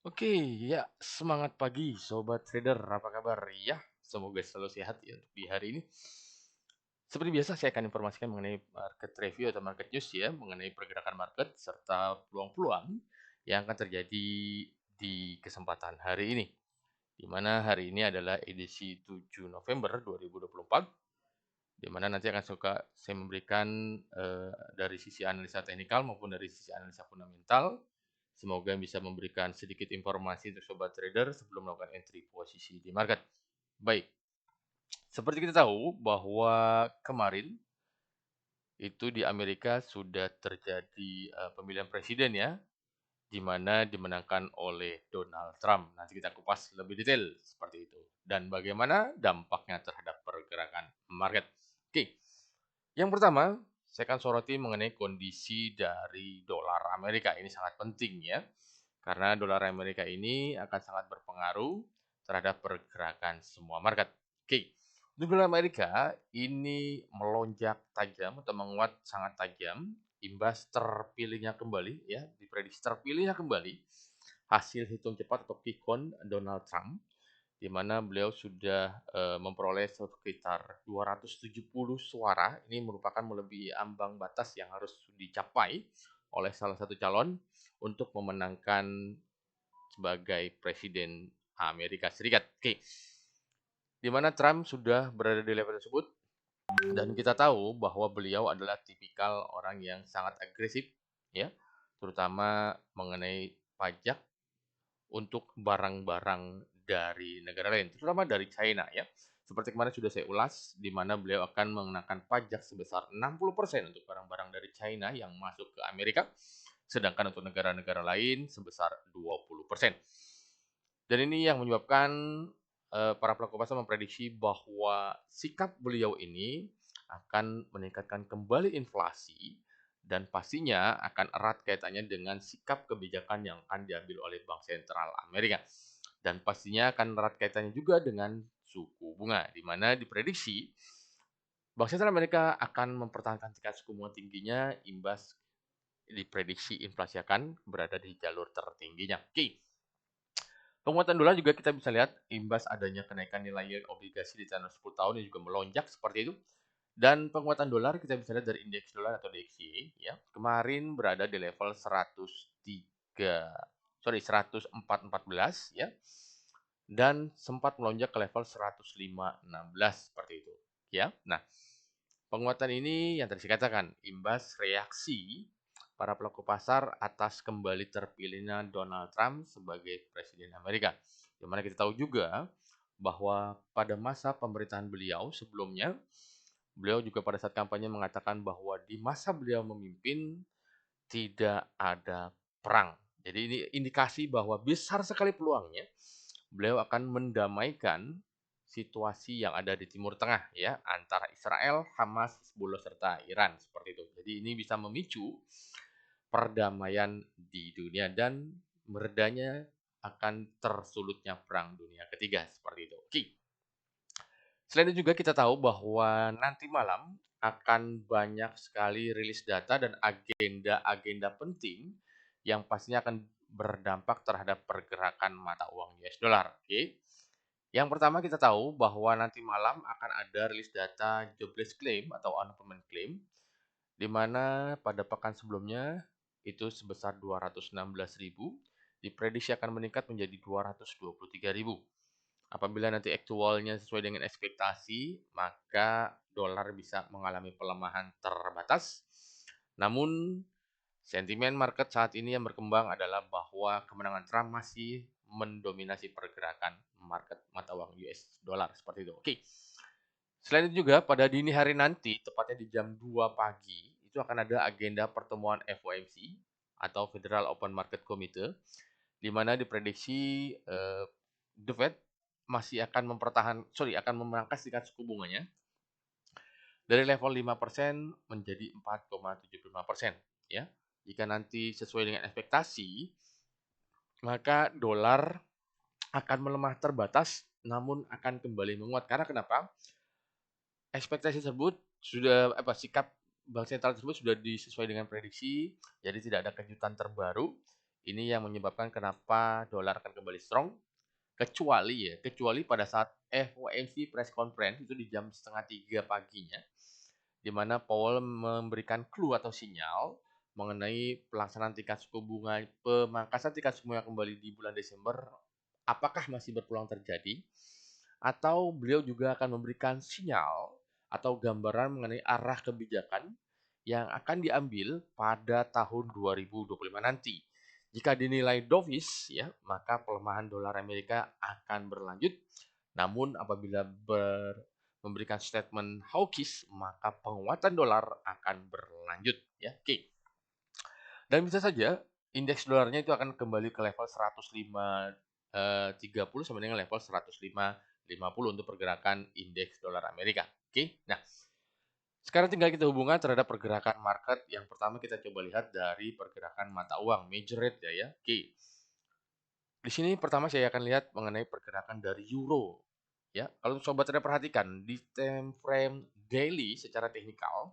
Oke, ya semangat pagi sobat trader, apa kabar? Ya, semoga selalu sehat ya untuk di hari ini. Seperti biasa saya akan informasikan mengenai market review atau market news ya, mengenai pergerakan market serta peluang-peluang yang akan terjadi di kesempatan hari ini. Di mana hari ini adalah edisi 7 November 2024, di mana nanti akan saya memberikan dari sisi analisa teknikal maupun dari sisi analisa fundamental. Semoga bisa memberikan sedikit informasi untuk sobat trader sebelum melakukan entry posisi di market. Baik, seperti kita tahu bahwa kemarin itu di Amerika sudah terjadi pemilihan presiden ya, di mana dimenangkan oleh Donald Trump. Nanti kita kupas lebih detail seperti itu. Dan bagaimana dampaknya terhadap pergerakan market. Oke, yang pertama, saya akan soroti mengenai kondisi dari dolar Amerika. Ini sangat penting ya, karena dolar Amerika ini akan sangat berpengaruh terhadap pergerakan semua market. Oke, untuk dolar Amerika ini melonjak tajam atau menguat sangat tajam imbas terpilihnya kembali ya, diprediksi terpilihnya kembali hasil hitung cepat atau quick count Donald Trump, di mana beliau sudah memperoleh sekitar 270 suara. Ini merupakan melebihi ambang batas yang harus dicapai oleh salah satu calon untuk memenangkan sebagai presiden Amerika Serikat. Oke, di mana Trump sudah berada di level tersebut dan kita tahu bahwa beliau adalah tipikal orang yang sangat agresif ya, terutama mengenai pajak untuk barang-barang dari negara lain, terutama dari China ya. Seperti kemarin sudah saya ulas, di mana beliau akan mengenakan pajak sebesar 60% untuk barang-barang dari China yang masuk ke Amerika, sedangkan untuk negara-negara lain sebesar 20%. Dan ini yang menyebabkan para pelaku pasar memprediksi bahwa sikap beliau ini akan meningkatkan kembali inflasi dan pastinya akan erat kaitannya dengan sikap kebijakan yang akan diambil oleh Bank Sentral Amerika. Dan pastinya akan erat kaitannya juga dengan suku bunga, di mana diprediksi Bank Sentral Amerika akan mempertahankan tingkat suku bunga tingginya imbas diprediksi inflasi akan berada di jalur tertingginya. Oke, penguatan dolar juga kita bisa lihat imbas adanya kenaikan nilai obligasi di tenor 10 tahun yang juga melonjak seperti itu. Dan penguatan dolar kita bisa lihat dari indeks dolar atau DXY ya. Kemarin berada di level 104,14 ya. Dan sempat melonjak ke level 105,16 seperti itu ya. Nah, penguatan ini yang tadi saya katakan imbas reaksi para pelaku pasar atas kembali terpilihnya Donald Trump sebagai presiden Amerika. Di mana kita tahu juga bahwa pada masa pemerintahan beliau sebelumnya, beliau juga pada saat kampanye mengatakan bahwa di masa beliau memimpin tidak ada perang. Jadi ini indikasi bahwa besar sekali peluangnya beliau akan mendamaikan situasi yang ada di Timur Tengah ya, antara Israel, Hamas, Hezbollah serta Iran seperti itu. Jadi ini bisa memicu perdamaian di dunia dan meredanya akan tersulutnya perang dunia ketiga seperti itu. Oke. Selain itu juga kita tahu bahwa nanti malam akan banyak sekali rilis data dan agenda-agenda penting yang pastinya akan berdampak terhadap pergerakan mata uang US dollar. Oke. Yang pertama kita tahu bahwa nanti malam akan ada rilis data jobless claim atau unemployment claim, di mana pada pekan sebelumnya itu sebesar 216.000, diprediksi akan meningkat menjadi 223.000. Apabila nanti aktualnya sesuai dengan ekspektasi, maka dolar bisa mengalami pelemahan terbatas. Namun, sentimen market saat ini yang berkembang adalah bahwa kemenangan Trump masih mendominasi pergerakan market mata uang US dollar seperti itu. Oke. Selain itu juga pada dini hari nanti, tepatnya di jam 2 pagi, itu akan ada agenda pertemuan FOMC atau Federal Open Market Committee, di mana diprediksi The Fed masih akan memangkas tingkat suku bunganya dari level 5% menjadi 4,75% ya. Jika nanti sesuai dengan ekspektasi, maka dolar akan melemah terbatas namun akan kembali menguat. Karena kenapa? Ekspektasi tersebut sudah sikap Bank Sentral tersebut sudah disesuai dengan prediksi, jadi tidak ada kejutan terbaru Ini yang menyebabkan kenapa dolar akan kembali strong, kecuali pada saat FOMC press conference itu di jam setengah 3 paginya, di mana Powell memberikan clue atau sinyal mengenai pelaksanaan tingkat suku bunga, pemangkasan tingkat suku bunga kembali di bulan Desember, apakah masih berpeluang terjadi, atau beliau juga akan memberikan sinyal atau gambaran mengenai arah kebijakan yang akan diambil pada tahun 2025 nanti. Jika dinilai dovish, ya, maka pelemahan dolar Amerika akan berlanjut. Namun apabila memberikan statement hawkish, maka penguatan dolar akan berlanjut. Ya, oke. Dan bisa saja indeks dolarnya itu akan kembali ke level 105.30 sampai dengan level 105.50 untuk pergerakan indeks dolar Amerika. Oke. Nah, sekarang tinggal kita hubungkan terhadap pergerakan market. Yang pertama kita coba lihat dari pergerakan mata uang, major rate ya. Oke. Di sini pertama saya akan lihat mengenai pergerakan dari euro. Ya, kalau sobat trader perhatikan di time frame daily secara teknikal,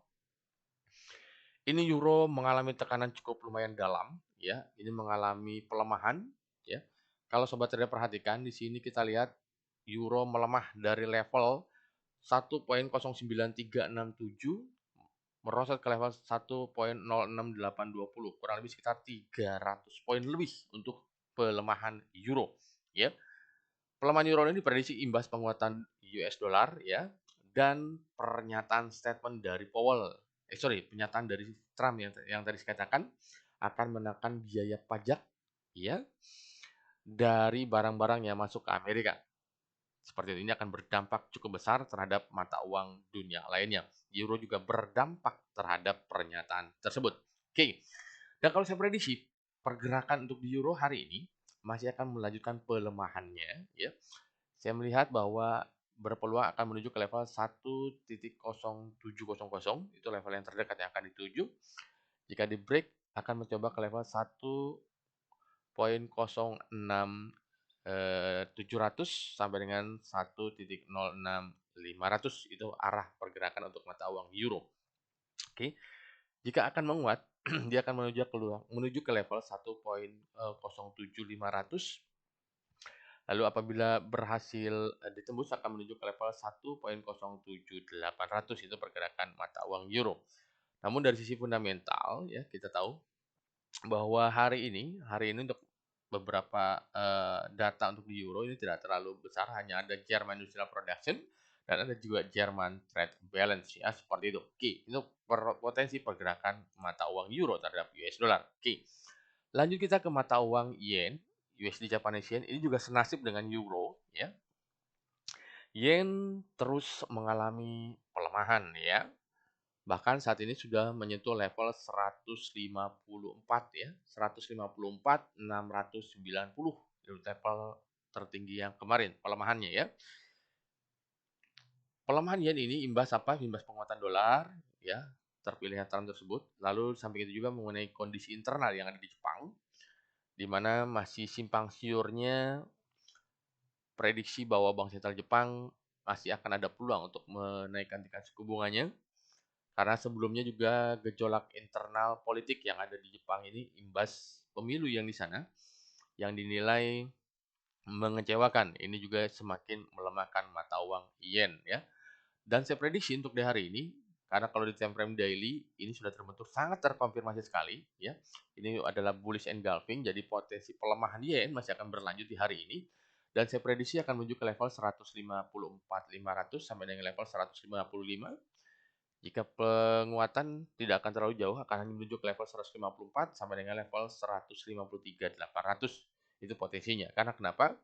ini euro mengalami tekanan cukup lumayan dalam, ya. Ini mengalami pelemahan, ya. Kalau sobat trader perhatikan di sini kita lihat euro melemah dari level 1.093670 merosot ke level 1.068220, kurang lebih sekitar 300 poin lebih untuk pelemahan euro, ya. Pelemahan euro ini diprediksi imbas penguatan US dollar, ya, dan pernyataan statement dari Powell. Pernyataan dari Trump yang tadi saya katakan akan menekan biaya pajak, ya, dari barang-barang yang masuk ke Amerika. Seperti ini akan berdampak cukup besar terhadap mata uang dunia lainnya. Euro juga berdampak terhadap pernyataan tersebut. Oke. Dan kalau saya prediksi, pergerakan untuk di euro hari ini masih akan melanjutkan pelemahannya, ya. Saya melihat bahwa berpeluang akan menuju ke level 1.0700, itu level yang terdekat yang akan dituju. Jika di break akan mencoba ke level 1.06.700 sampai dengan 1.06500, itu arah pergerakan untuk mata uang euro. Oke. Jika akan menguat, dia akan menuju ke level 1.07500. Lalu apabila berhasil ditembus akan menuju ke level 1.07800, itu pergerakan mata uang euro. Namun dari sisi fundamental, ya, kita tahu bahwa hari ini untuk beberapa data untuk di euro ini tidak terlalu besar, hanya ada German Industrial Production dan ada juga German Trade Balance, ya, seperti itu. Oke, itu potensi pergerakan mata uang euro terhadap US dollar. Oke. Lanjut kita ke mata uang yen, USD Japanese yen, ini juga senasib dengan euro, ya. Yen terus mengalami pelemahan, ya. Bahkan saat ini sudah menyentuh level 154, ya. 154.690 itu level tertinggi yang kemarin pelemahannya, ya. Pelemahan yen ini imbas apa? Imbas penguatan dolar, ya, terpilihnya Trump tersebut. Lalu samping itu juga mengenai kondisi internal yang ada di Jepang, di mana masih simpang siurnya prediksi bahwa Bank Sentral Jepang masih akan ada peluang untuk menaikkan tingkat suku bunganya. Karena sebelumnya juga gejolak internal politik yang ada di Jepang ini imbas pemilu yang di sana yang dinilai mengecewakan. Ini juga semakin melemahkan mata uang yen, ya. Dan saya prediksi untuk di hari ini, karena kalau di time frame daily ini sudah terbentuk sangat terkonfirmasi sekali, ya. Ini adalah bullish engulfing, jadi potensi pelemahan yen masih akan berlanjut di hari ini. Dan saya prediksi akan menuju ke level 154.500 sampai dengan level 155. Jika penguatan tidak akan terlalu jauh, akan hanya menuju ke level 154 sampai dengan level 153.800. Itu potensinya. Karena kenapa?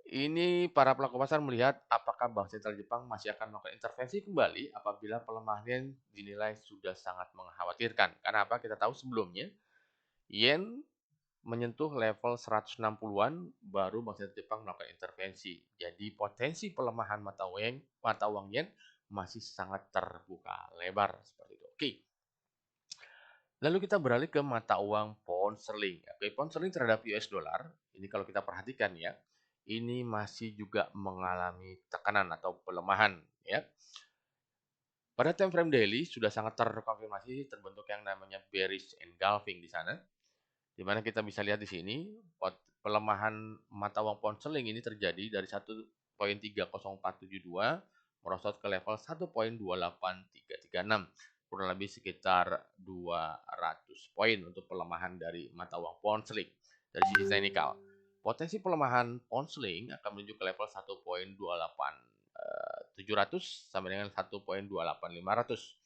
Ini para pelaku pasar melihat apakah Bank Sentral Jepang masih akan melakukan intervensi kembali apabila pelemahan dinilai sudah sangat mengkhawatirkan. Karena apa? Kita tahu sebelumnya yen menyentuh level 160-an baru Bank Sentral Jepang melakukan intervensi. Jadi potensi pelemahan mata uang yen masih sangat terbuka lebar seperti itu. Oke. Lalu kita beralih ke mata uang pound sterling. Oke, pound sterling terhadap US dollar, ini kalau kita perhatikan, ya, ini masih juga mengalami tekanan atau pelemahan, ya. Pada time frame daily sudah sangat terkonfirmasi terbentuk yang namanya bearish engulfing di sana. Di mana kita bisa lihat di sini pelemahan mata uang pound sterling ini terjadi dari 1.30472 merosot ke level 1.28336, kurang lebih sekitar 200 poin untuk pelemahan dari mata uang pound sterling. Dari sisi teknikal, potensi pelemahan pound sterling akan menuju ke level 1.28700 sampai dengan 1.28500.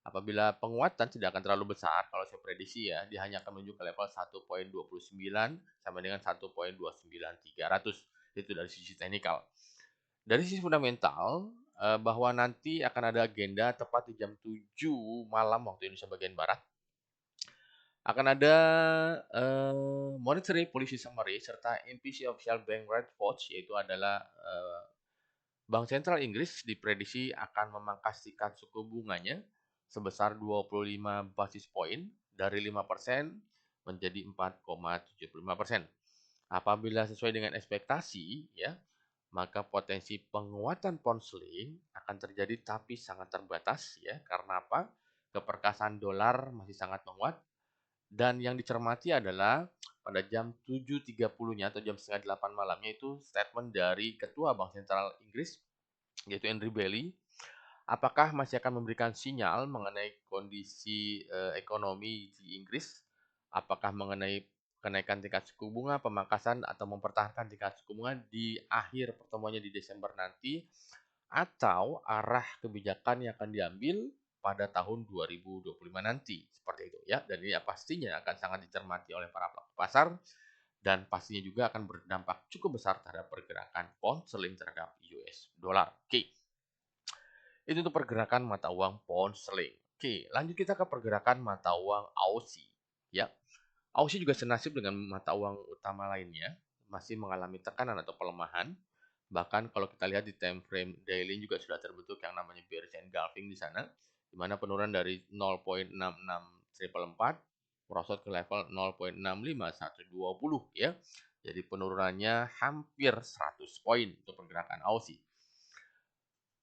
Apabila penguatan tidak akan terlalu besar, kalau saya prediksi ya, dia hanya akan menuju ke level 1.29 sampai dengan 1.29300. Itu dari sisi teknikal. Dari sisi fundamental, bahwa nanti akan ada agenda tepat di jam 7 malam waktu Indonesia bagian Barat. Akan ada monetary policy summary serta MPC official bank rate watch, yaitu adalah Bank Sentral Inggris diprediksi akan memangkas tingkat suku bunganya sebesar 25 basis poin dari 5% menjadi 4,75%. Apabila sesuai dengan ekspektasi, ya, maka potensi penguatan pound sterling akan terjadi tapi sangat terbatas, ya. Karena apa? Keperkasaan dolar masih sangat menguat, dan yang dicermati adalah pada jam 7.30-nya atau jam setengah 8 malamnya itu statement dari Ketua Bank Sentral Inggris, yaitu Andrew Bailey, apakah masih akan memberikan sinyal mengenai kondisi ekonomi di Inggris, apakah mengenai kenaikan tingkat suku bunga, pemangkasan, atau mempertahankan tingkat suku bunga di akhir pertemuannya di Desember nanti, atau arah kebijakan yang akan diambil pada tahun 2025 nanti, seperti itu ya. Dan ini pastinya akan sangat dicermati oleh para pelaku pasar, dan pastinya juga akan berdampak cukup besar terhadap pergerakan pound sterling terhadap US dollar. Oke. Itu untuk pergerakan mata uang pound sterling. Oke, lanjut kita ke pergerakan mata uang Aussie. Ya, Aussie juga senasib dengan mata uang utama lainnya, masih mengalami tekanan atau pelemahan. Bahkan kalau kita lihat di time frame daily juga sudah terbentuk yang namanya bearish engulfing di sana, di mana penurunan dari 0.6644 merosot ke level 0.651120 ya. Jadi penurunannya hampir 100 poin untuk pergerakan Aussie.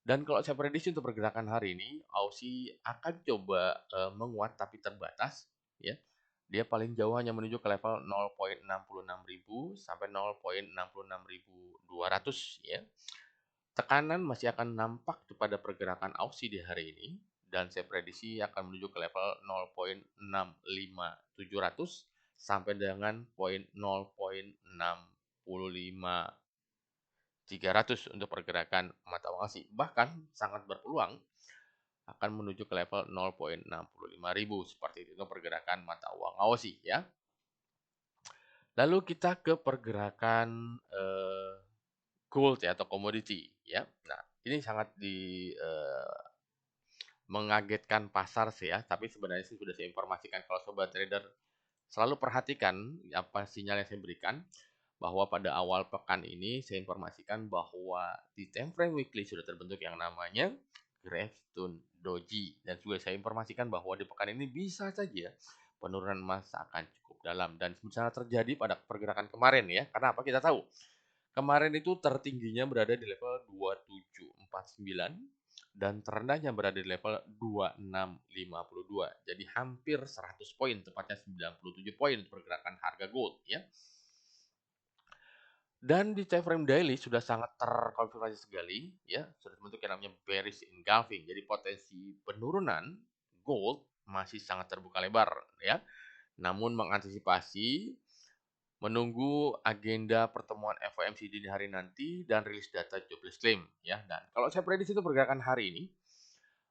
Dan kalau saya prediksi untuk pergerakan hari ini, Aussie akan coba menguat tapi terbatas, ya. Dia paling jauh hanya menuju ke level 0.66000 sampai 0.66200 ya. Tekanan masih akan nampak pada pergerakan Aussie di hari ini, dan saya prediksi akan menuju ke level 0.65700 sampai dengan poin 0.65 300 untuk pergerakan mata uang Aussie. Bahkan sangat berpeluang akan menuju ke level 0.65000 seperti itu untuk pergerakan mata uang Aussie ya. Lalu kita ke pergerakan gold ya atau komoditi ya. Nah, ini sangat mengagetkan pasar sih ya, tapi sebenarnya sih sudah saya informasikan kalau sobat trader selalu perhatikan apa sinyal yang saya berikan, bahwa pada awal pekan ini saya informasikan bahwa di time frame weekly sudah terbentuk yang namanya Gravestone Doji, dan juga saya informasikan bahwa di pekan ini bisa saja penurunan emas akan cukup dalam, dan misalnya terjadi pada pergerakan kemarin ya. Karena apa? Kita tahu kemarin itu tertingginya berada di level 2749 dan terendahnya berada di level 2652. Jadi hampir 100 poin, tepatnya 97 poin pergerakan harga gold ya. Dan di time frame daily sudah sangat terkonfirmasi sekali ya, sudah terbentuk yang namanya bearish engulfing. Jadi potensi penurunan gold masih sangat terbuka lebar ya. Namun mengantisipasi menunggu agenda pertemuan FOMC di hari nanti dan rilis data jobless claim ya. Dan kalau saya prediksi itu pergerakan hari ini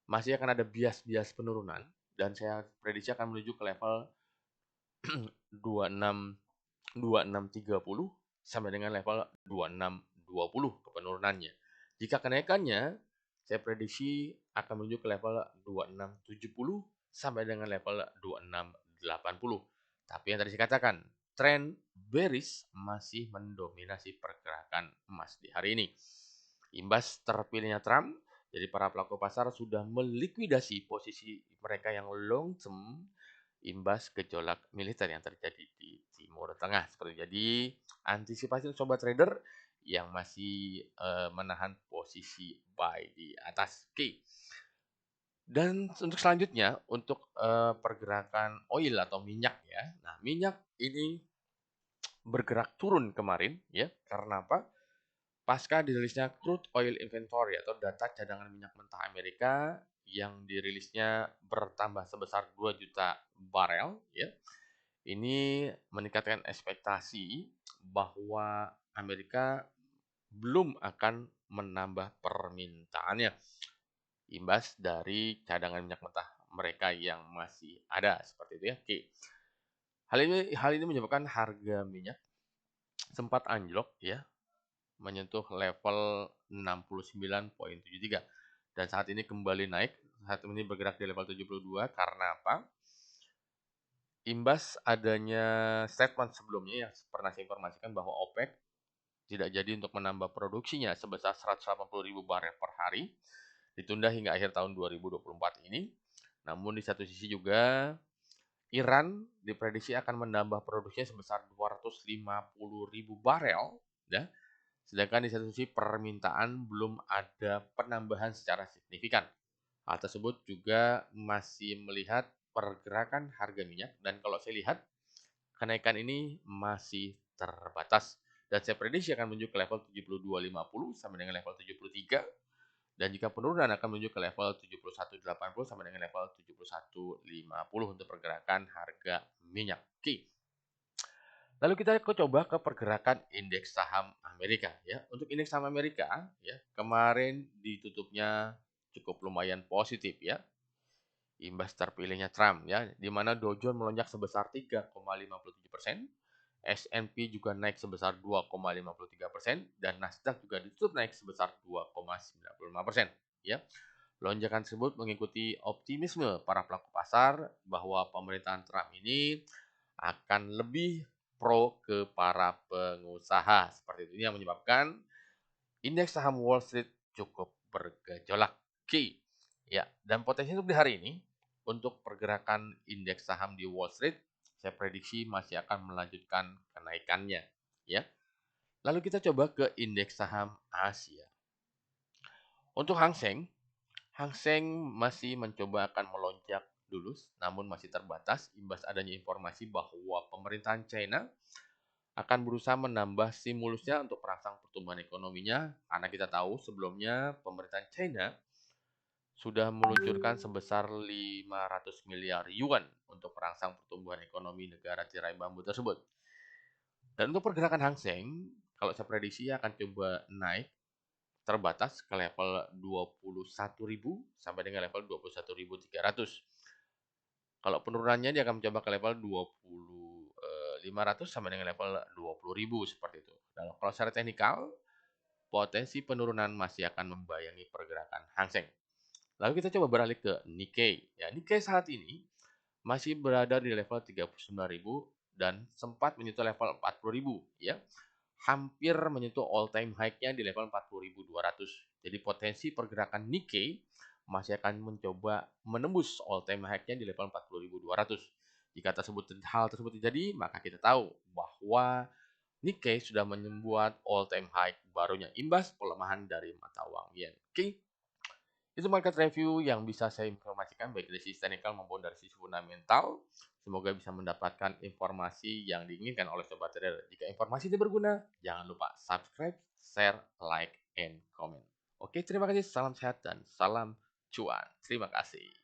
masih akan ada bias-bias penurunan, dan saya prediksi akan menuju ke level 2630 sampai dengan level 2620 ke penurunannya. Jika kenaikannya, saya prediksi akan menuju ke level 2670 sampai dengan level 2680. Tapi yang tadi saya katakan, tren bearish masih mendominasi pergerakan emas di hari ini. Imbas terpilihnya Trump, jadi para pelaku pasar sudah melikuidasi posisi mereka yang long term imbas gejolak militer yang terjadi di Timur Tengah. Seperti jadi antisipasi sobat trader yang masih menahan posisi buy di atas. Oke. Dan untuk selanjutnya, untuk pergerakan oil atau minyak ya. Nah, minyak ini bergerak turun kemarin ya. Karena apa? Pasca dirilisnya crude oil inventory atau data cadangan minyak mentah Amerika yang dirilisnya bertambah sebesar 2 juta barel ya. Ini meningkatkan ekspektasi bahwa Amerika belum akan menambah permintaannya imbas dari cadangan minyak mentah mereka yang masih ada seperti itu ya. Oke. Hal ini menyebabkan harga minyak sempat anjlok ya, menyentuh level 69,73 dan saat ini kembali naik. Saat ini bergerak di level 72 karena apa? Imbas adanya statement sebelumnya yang pernah saya informasikan bahwa OPEC tidak jadi untuk menambah produksinya sebesar 180.000 barel per hari, ditunda hingga akhir tahun 2024 ini. Namun di satu sisi juga Iran diprediksi akan menambah produksinya sebesar 250.000 barel, ya. Sedangkan di satu sisi permintaan belum ada penambahan secara signifikan. Hal tersebut juga masih melihat pergerakan harga minyak dan kalau saya lihat kenaikan ini masih terbatas dan saya prediksi akan menuju ke level 72.50 sampai dengan level 73 dan jika penurunan akan menuju ke level 71.80 sampai dengan level 71.50 untuk pergerakan harga minyak. Oke. Lalu kita coba ke pergerakan indeks saham Amerika ya. Untuk indeks saham Amerika ya, kemarin ditutupnya cukup lumayan positif ya. Imbas terpilihnya Trump ya, di mana Dow Jones melonjak sebesar 3,57%, S&P juga naik sebesar 2,53% dan Nasdaq juga ditutup naik sebesar 2,95% ya. Lonjakan tersebut mengikuti optimisme para pelaku pasar bahwa pemerintahan Trump ini akan lebih pro ke para pengusaha. Seperti itu yang menyebabkan indeks saham Wall Street cukup bergejolak. Oke. Ya, dan potensi untuk di hari ini untuk pergerakan indeks saham di Wall Street saya prediksi masih akan melanjutkan kenaikannya, ya. Lalu kita coba ke indeks saham Asia. Untuk Hang Seng, Hang Seng masih mencoba akan melonjak dulu, namun masih terbatas imbas adanya informasi bahwa pemerintahan China akan berusaha menambah stimulusnya untuk merangsang pertumbuhan ekonominya karena kita tahu sebelumnya pemerintahan China sudah meluncurkan sebesar 500 miliar yuan untuk merangsang pertumbuhan ekonomi negara tirai bambu tersebut. Dan untuk pergerakan Hang Seng, kalau saya prediksi akan coba naik terbatas ke level 21.000 sampai dengan level 21.300. Kalau penurunannya dia akan mencoba ke level 20.500 sampai dengan level 20.000 seperti itu. Dan kalau secara teknikal, potensi penurunan masih akan membayangi pergerakan Hang Seng. Lalu kita coba beralih ke Nikkei. Ya, Nikkei saat ini masih berada di level 39.000 dan sempat menyentuh level 40.000 ya. Hampir menyentuh all time high-nya di level 40.200. Jadi potensi pergerakan Nikkei masih akan mencoba menembus all time high-nya di level 40.200. Jika hal tersebut terjadi, maka kita tahu bahwa Nikkei sudah membuat all time high barunya imbas pelemahan dari mata uang yen. Oke, itu market review yang bisa saya informasikan baik dari sisi teknikal maupun dari sisi fundamental. Semoga bisa mendapatkan informasi yang diinginkan oleh sobat trader. Jika informasi ini berguna, jangan lupa subscribe, share, like, and comment. Oke, terima kasih. Salam sehat dan salam cuan. Terima kasih.